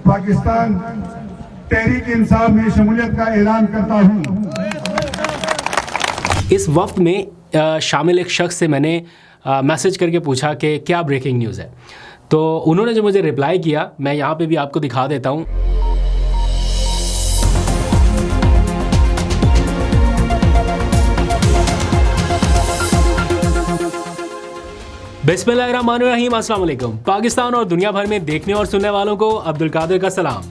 पाकिस्तान तहरीक इंसाफ में शमूलियत का ऐलान करता हूँ। इस वक्त में शामिल एक शख्स से मैंने मैसेज करके पूछा कि क्या ब्रेकिंग न्यूज़ है, तो उन्होंने जो मुझे रिप्लाई किया मैं यहाँ पे भी आपको दिखा देता हूँ। बिस्मिल्लाहिर्रहमानिर्रहीम, अस्सलाम वालेकुम। पाकिस्तान और दुनिया भर में देखने और सुनने वालों को अब्दुल कादिर का सलाम।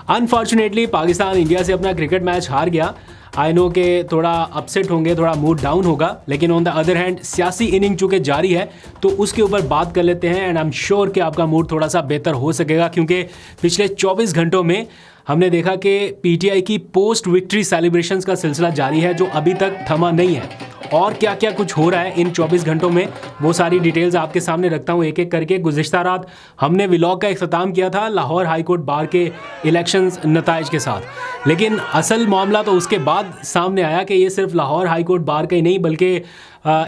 अनफॉर्चुनेटली पाकिस्तान इंडिया से अपना क्रिकेट मैच हार गया। आई नो के थोड़ा अपसेट होंगे, थोड़ा मूड डाउन होगा, लेकिन ऑन द अदर हैंड सियासी इनिंग चूँकि जारी है तो उसके ऊपर बात कर लेते हैं। एंड आई एम श्योर कि आपका मूड थोड़ा सा बेहतर हो सकेगा, क्योंकि पिछले 24 घंटों में हमने देखा कि पीटीआई की पोस्ट विक्ट्री सेलिब्रेशंस का सिलसिला जारी है, जो अभी तक थमा नहीं है। और क्या क्या कुछ हो रहा है इन 24 घंटों में, वो सारी डिटेल्स आपके सामने रखता हूँ एक एक करके। गुज़िश्ता रात हमने व्लॉग का इख्तिताम किया था लाहौर हाई कोर्ट बार के इलेक्शंस नताइज के साथ, लेकिन असल मामला तो उसके बाद सामने आया कि ये सिर्फ लाहौर हाई कोर्ट बार का ही नहीं, बल्कि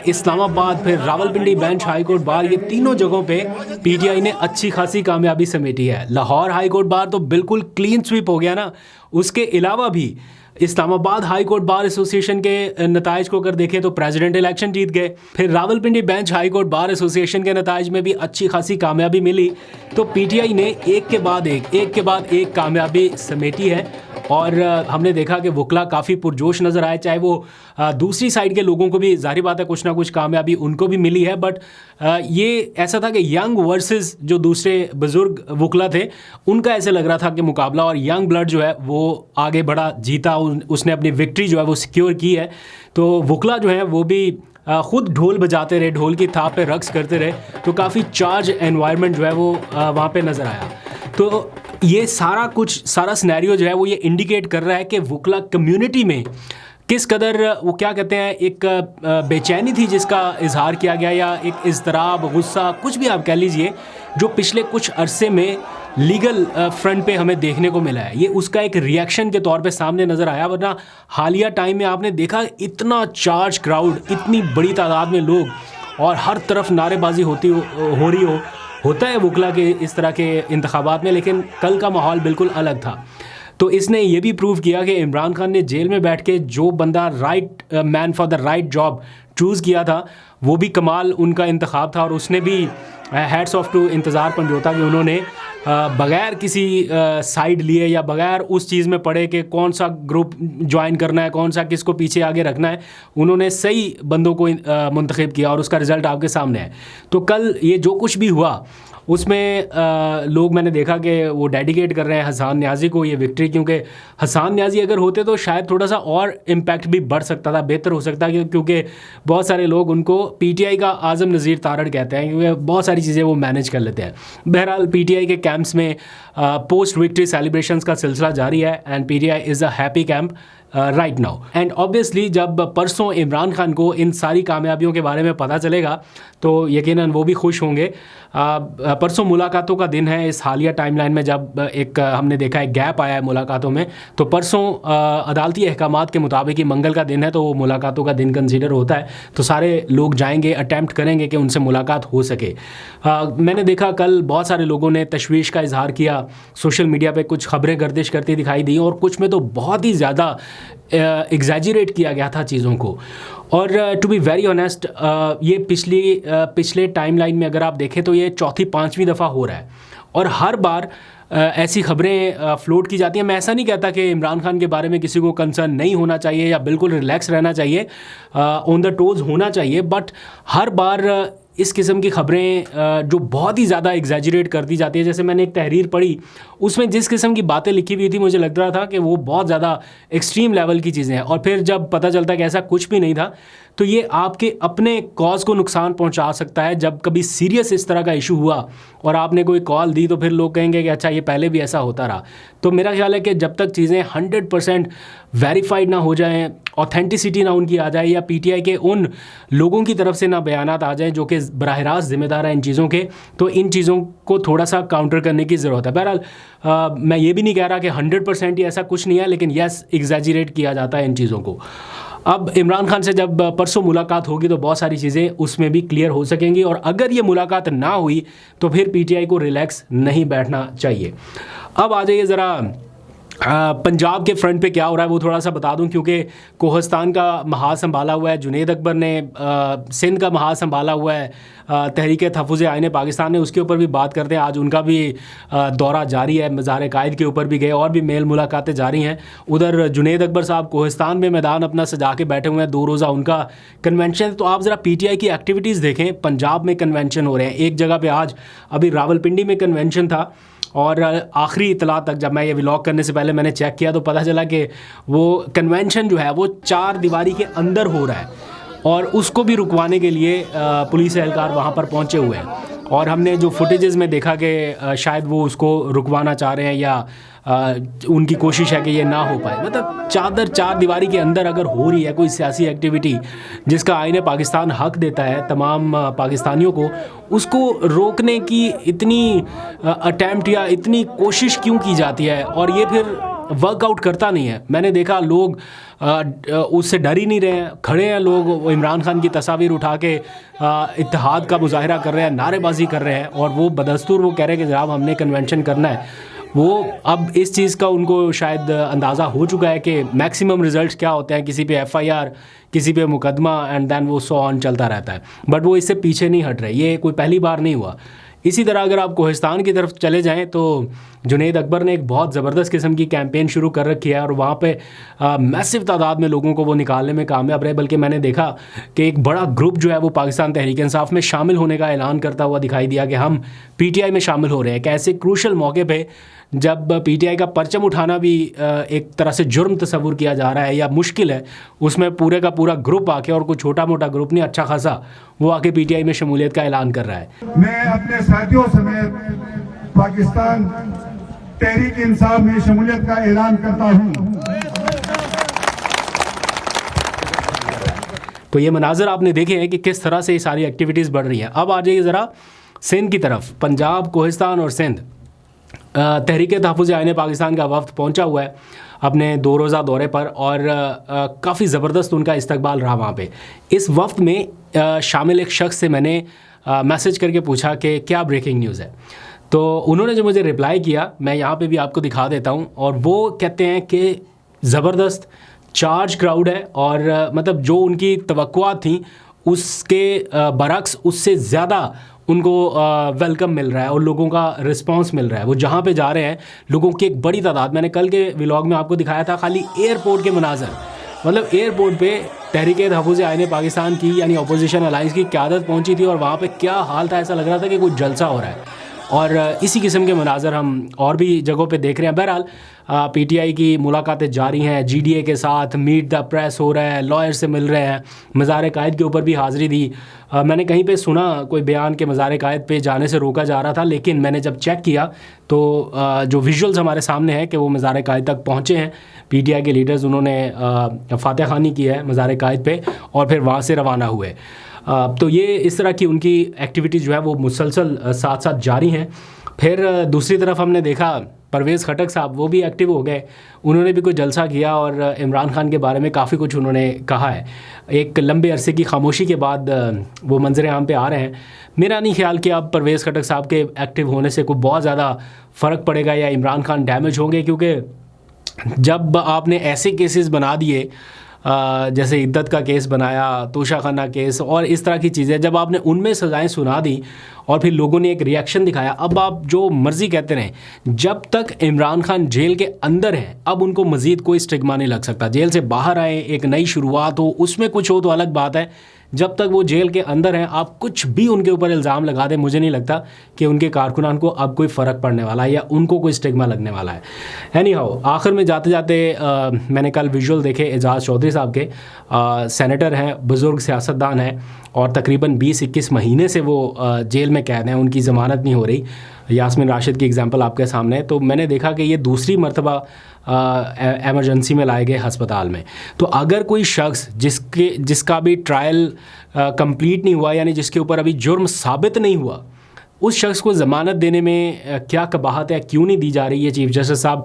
इस्लामाबाद, फिर Rawalpindi bench high court bar, ये तीनों जगहों पे पीटीआई ने अच्छी खासी कामयाबी समेटी है। लाहौर हाई कोर्ट बार तो बिल्कुल क्लीन स्वीप हो गया ना। उसके अलावा भी Islamabad high court bar association के नताइज को अगर देखें तो प्रेसिडेंट इलेक्शन जीत गए। फिर Rawalpindi bench high court bar association के नताइज में भी अच्छी खासी कामयाबी मिली। तो पीटीआई ने एक के बाद एक कामयाबी समेटी है। और हमने देखा कि वकला काफ़ी पुरजोश नज़र आए, चाहे वो दूसरी साइड के लोगों को भी जाहिर बात है कुछ ना कुछ कामयाबी उनको भी मिली है। बट ये ऐसा था कि यंग वर्सेस जो दूसरे बुज़ुर्ग वकला थे उनका ऐसे लग रहा था कि मुकाबला, और यंग ब्लड जो है वो आगे बढ़ा, जीता, उसने अपनी विक्ट्री जो है वो सिक्योर की है। तो वकला जो है वो भी ख़ुद ढोल बजाते रहे, ढोल की थाप पे रक्स करते रहे, तो काफ़ी चार्ज एनवायरनमेंट जो है वो वहाँ पे नज़र आया। तो ये सारा सिनेरियो जो है वो ये इंडिकेट कर रहा है कि वकला कम्युनिटी में किस कदर वो क्या कहते हैं एक बेचैनी थी जिसका इजहार किया गया, या एक इज़्तिराब, गुस्सा, कुछ भी आप कह लीजिए, जो पिछले कुछ अरसे में लीगल फ्रंट पे हमें देखने को मिला है। ये उसका एक रिएक्शन के तौर पे सामने नज़र आया। वरना हालिया टाइम में आपने देखा इतना चार्ज क्राउड, इतनी बड़ी तादाद में लोग, और हर तरफ नारेबाजी हो रही होता है वकला के इस तरह के इंतखाबात में, लेकिन कल का माहौल बिल्कुल अलग था। तो इसने ये भी प्रूव किया कि इमरान खान ने जेल में बैठ के जो बंदा right man for the right job choose किया था वो भी कमाल उनका इंतखाब था। और उसने भी हैट्स ऑफ टू इंतज़ार पंजोता कि उन्होंने बग़ैर किसी साइड लिए या बग़ैर उस चीज़ में पड़े कि कौन सा ग्रुप ज्वाइन करना है, कौन सा किसको पीछे आगे रखना है, उन्होंने सही बंदों को मुंतखब किया और उसका रिज़ल्ट आपके सामने है। तो कल ये जो कुछ भी हुआ उसमें लोग मैंने देखा कि वो डेडिकेट कर रहे हैं हसन न्याजी को ये विक्ट्री, क्योंकि हसन न्याजी अगर होते तो शायद थोड़ा सा और इम्पैक्ट भी बढ़ सकता था, बेहतर हो सकता, क्योंकि बहुत सारे लोग उनको पीटीआई का आज़म नज़ीर तारड़ कहते हैं, क्योंकि बहुत सारी चीज़ें वो मैनेज कर लेते हैं। बहरहाल पीटीआई के कैंप्स में पोस्ट विक्ट्री सेलिब्रेशंस का सिलसिला जारी है, and PTI is a happy camp right now. And obviously जब परसों इमरान खान को इन सारी कामयाबियों के बारे में पता चलेगा तो यकीनन वो भी खुश होंगे। परसों मुलाकातों का दिन है इस हालिया टाइमलाइन में, जब एक हमने देखा है गैप आया है मुलाकातों में। तो परसों अदालती अहकामात के मुताबिक ही मंगल का दिन है, तो वो मुलाकातों का दिन कंसीडर होता है। तो सारे लोग जाएंगे, अटैम्प्ट करेंगे कि उनसे मुलाकात हो सके। मैंने देखा कल बहुत सारे लोगों ने तशवीश का इजहार किया, सोशल मीडिया पे कुछ खबरें गर्दिश करती दिखाई दी, और कुछ में तो बहुत ही ज़्यादा एग्जैजरेट किया गया था चीज़ों को। और टू बी वेरी ऑनेस्ट, ये पिछले टाइमलाइन में अगर आप देखें तो ये चौथी पांचवीं दफ़ा हो रहा है, और हर बार ऐसी खबरें फ्लोट की जाती हैं। मैं ऐसा नहीं कहता कि इमरान खान के बारे में किसी को कंसर्न नहीं होना चाहिए या बिल्कुल रिलैक्स रहना चाहिए, ऑन द टोज होना चाहिए, बट हर बार इस किस्म की खबरें जो बहुत ही ज़्यादा एग्जैजरेट कर दी जाती है। जैसे मैंने एक तहरीर पढ़ी, उसमें जिस किस्म की बातें लिखी हुई थी मुझे लग रहा था कि वो बहुत ज़्यादा एक्सट्रीम लेवल की चीज़ें हैं, और फिर जब पता चलता है कि ऐसा कुछ भी नहीं था, तो ये आपके अपने कॉज को नुकसान पहुंचा सकता है। जब कभी सीरियस इस तरह का इशू हुआ और आपने कोई कॉल दी तो फिर लोग कहेंगे कि अच्छा ये पहले भी ऐसा होता रहा। तो मेरा ख्याल है कि जब तक चीज़ें 100% वेरीफाइड ना हो जाएं, ऑथेंटिसिटी ना उनकी आ जाए, या पीटीआई के उन लोगों की तरफ से ना बयानात आ जाएं जो कि बराह रास्त ज़िम्मेदार हैं इन चीज़ों के, तो इन चीज़ों को थोड़ा सा काउंटर करने की ज़रूरत है। बहरहाल मैं ये भी नहीं कह रहा कि 100% ही ऐसा कुछ नहीं है, लेकिन यस एग्जैजरेट किया जाता है इन चीज़ों को। अब इमरान खान से जब परसों मुलाकात होगी तो बहुत सारी चीज़ें उसमें भी क्लियर हो सकेंगी, और अगर ये मुलाकात ना हुई तो फिर पीटीआई को रिलैक्स नहीं बैठना चाहिए। अब आ जाइए ज़रा पंजाब के फ्रंट पे क्या हो रहा है वो थोड़ा सा बता दूं, क्योंकि कोहस्तान का महाज संभाला हुआ है जुनेद अकबर ने, सिंध का महाज संभाला हुआ है तहरीक तहफ़्फ़ुज़ आईन पाकिस्तान ने, उसके ऊपर भी बात करते हैं। आज उनका भी दौरा जारी है, मज़ार कायद के ऊपर भी गए और भी मेल मुलाकातें जारी हैं। उधर जुनेद अकबर साहब कोहस्तान में मैदान अपना सजा के बैठे हुए हैं, 2 रोज़ा उनका कन्वेंशन। तो आप ज़रा पीटीआई की एक्टिविटीज़ देखें, पंजाब में कन्वेंशन हो रहे हैं, एक जगह पर आज अभी रावलपिंडी में कन्वेंशन था, और आखिरी इतला तक जब मैं ये व्लॉग करने से पहले मैंने चेक किया तो पता चला कि वो कन्वेंशन जो है वो 4 दीवारी के अंदर हो रहा है, और उसको भी रुकवाने के लिए पुलिस एहलकार वहाँ पर पहुँचे हुए हैं। और हमने जो फुटेजेस में देखा कि शायद वो उसको रुकवाना चाह रहे हैं या उनकी कोशिश है कि ये ना हो पाए। मतलब 4 दीवारी के अंदर अगर हो रही है कोई सियासी एक्टिविटी जिसका आईन पाकिस्तान हक देता है तमाम पाकिस्तानियों को, उसको रोकने की इतनी अटैम्प्ट या इतनी कोशिश क्यों की जाती है, और ये फिर वर्कआउट करता नहीं है। मैंने देखा लोग उससे डर ही नहीं रहे हैं, खड़े हैं लोग, इमरान खान की तस्वीर उठा के इत्तेहाद का मुजाहिरा कर रहे हैं, नारेबाजी कर रहे हैं, और वो बदस्तूर वो कह रहे हैं कि जनाब हमने कन्वेंशन करना है। वो अब इस चीज़ का उनको शायद अंदाज़ा हो चुका है कि मैक्सिमम रिजल्ट्स क्या होते हैं, किसी पे एफआईआर, किसी पे मुकदमा, एंड देन वो सो ऑन चलता रहता है। बट वो इससे पीछे नहीं हट रहे, ये कोई पहली बार नहीं हुआ। इसी तरह अगर आप कोहिस्तान की तरफ चले जाएं तो जुनेद अकबर ने एक बहुत ज़बरदस्त किस्म की कैंपेन शुरू कर रखी है, और वहाँ पे मैसिव तादाद में लोगों को वो निकालने में कामयाब रहे। बल्कि मैंने देखा कि एक बड़ा ग्रुप जो है वो पाकिस्तान तहरीक इंसाफ में शामिल होने का ऐलान करता हुआ दिखाई दिया कि हम पीटीआई में शामिल हो रहे हैं। कि ऐसे क्रूशल मौके पे जब पीटीआई का परचम उठाना भी एक तरह से जुर्म तस्वुर किया जा रहा है या मुश्किल है, उसमें पूरे का पूरा ग्रुप आके, और कोई छोटा मोटा ग्रुप नहीं, अच्छा खासा वो आके पीटीआई में शमूलियत का ऐलान कर रहा है। मैं अपने साथियों समेत पाकिस्तान तहरीक इंसाफ में शमूलियत का ऐलान करता हूँ। तो ये मनाजर आपने देखे हैं कि किस तरह से ये सारी एक्टिविटीज़ बढ़ रही हैं। अब आ जाइए ज़रा सिंध की तरफ। पंजाब, कोहिस्तान और सिंध तहरीक तहफ़्फ़ुज़ आईन पाकिस्तान का वफ़द पहुंचा हुआ है अपने 2 रोज़ा दौरे पर, और काफ़ी ज़बरदस्त उनका इस्तकबाल रहा वहाँ पे। इस वफ़द में शामिल एक शख्स से मैंने मैसेज करके पूछा कि क्या ब्रेकिंग न्यूज़ है, तो उन्होंने जो मुझे रिप्लाई किया मैं यहाँ पे भी आपको दिखा देता हूँ। और वो कहते हैं कि ज़बरदस्त चार्ज क्राउड है, और मतलब जो उनकी तवक्कुआत थी उसके बरक्स उससे ज़्यादा उनको वेलकम मिल रहा है और लोगों का रिस्पांस मिल रहा है। वो जहाँ पे जा रहे हैं लोगों की एक बड़ी तादाद, मैंने कल के व्लॉग में आपको दिखाया था खाली एयरपोर्ट के मनाजर, मतलब एयरपोर्ट पे तहरीक तहफ़्फ़ुज़ आईन पाकिस्तान की यानी अपोजिशन अलाइंस की क़यादत पहुंची थी, और वहाँ पे क्या हाल था, ऐसा लग रहा था कि कुछ जलसा हो रहा है। और इसी किस्म के मनाजर हम और भी जगहों पे देख रहे हैं। बहरहाल पीटीआई की मुलाकातें जारी हैं, जीडीए के साथ मीट द प्रेस हो रहा है, लॉयर से मिल रहे हैं, मज़ार कायद के ऊपर भी हाज़िरी दी। मैंने कहीं पे सुना कोई बयान के मज़ार कायद पे जाने से रोका जा रहा था, लेकिन मैंने जब चेक किया तो जो विजुअल्स हमारे सामने हैं कि वो मज़ार कायद तक पहुँचे हैं पीटीआई के लीडर्स, उन्होंने फातह खानी की है मज़ार कायद पे और फिर वहाँ से रवाना हुए। तो ये इस तरह की उनकी एक्टिविटी जो है वो मुसलसल साथ साथ जारी हैं। फिर दूसरी तरफ हमने देखा परवेज़ खटक साहब, वो भी एक्टिव हो गए, उन्होंने भी कोई जलसा किया और इमरान खान के बारे में काफ़ी कुछ उन्होंने कहा है। एक लंबे अरसे की खामोशी के बाद वो मंजर आम पे आ रहे हैं। मेरा नहीं ख्याल कि अब परवेज़ खटक साहब के एक्टिव होने से कोई बहुत ज़्यादा फ़र्क पड़ेगा या इमरान खान डैमेज होंगे, क्योंकि जब आपने ऐसे केसेस बना दिए जैसे इद्दत का केस बनाया, तोशा खाना केस और इस तरह की चीज़ें, जब आपने उनमें सज़ाएं सुना दी और फिर लोगों ने एक रिएक्शन दिखाया, अब आप जो मर्ज़ी कहते रहें, जब तक इमरान खान जेल के अंदर हैं अब उनको मज़ीद कोई स्टिग्मा नहीं लग सकता। जेल से बाहर आए, एक नई शुरुआत हो, उसमें कुछ हो तो अलग बात है। जब तक वो जेल के अंदर हैं आप कुछ भी उनके ऊपर इल्ज़ाम लगा दें, मुझे नहीं लगता कि उनके कारकुनान को अब कोई फ़र्क पड़ने वाला है या उनको कोई स्टिग्मा लगने वाला है। एनी हाउ, आखिर में जाते जाते मैंने कल विजुअल देखे एजाज़ चौधरी साहब के, सेनेटर हैं, बुज़ुर्ग सियासतदान हैं और तकरीबन 20-21 महीने से वो जेल में कैद हैं, उनकी ज़मानत नहीं हो रही। यास्मीन राशिद की एग्ज़ाम्पल आपके सामने है। तो मैंने देखा कि ये दूसरी मरतबा एमरजेंसी में लाए गए हस्पताल में। तो अगर कोई शख्स जिसका भी ट्रायल कंप्लीट नहीं हुआ, यानी जिसके ऊपर अभी जुर्म साबित नहीं हुआ, उस शख्स को ज़मानत देने में क्या कबाहत है, क्यों नहीं दी जा रही है? चीफ जस्टिस साहब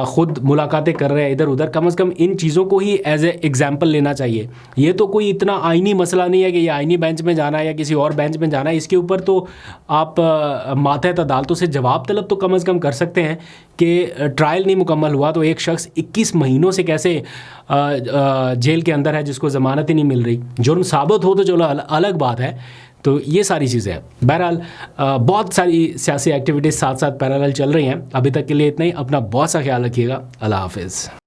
ख़ुद मुलाकातें कर रहे हैं इधर उधर, कम से कम इन चीज़ों को ही एज ए एग्जाम्पल लेना चाहिए। ये तो कोई इतना आइनी मसला नहीं है कि ये आइनी बेंच में जाना है या किसी और बेंच में जाना है। इसके ऊपर तो आप मातहत अदालतों से जवाब तलब तो कम से कम कर सकते हैं कि ट्रायल नहीं मुकम्मल हुआ तो एक शख्स 21 महीनों से कैसे जेल के अंदर है जिसको ज़मानत ही नहीं मिल रही। जुर्म साबित हो तो चलो अलग बात है। तो ये सारी चीज़ें हैं। बहरहाल बहुत सारी सियासी एक्टिविटीज़ साथ साथ पैरेलल चल रही हैं। अभी तक के लिए इतना ही। अपना बहुत सा ख्याल रखिएगा। अल्लाह हाफिज़।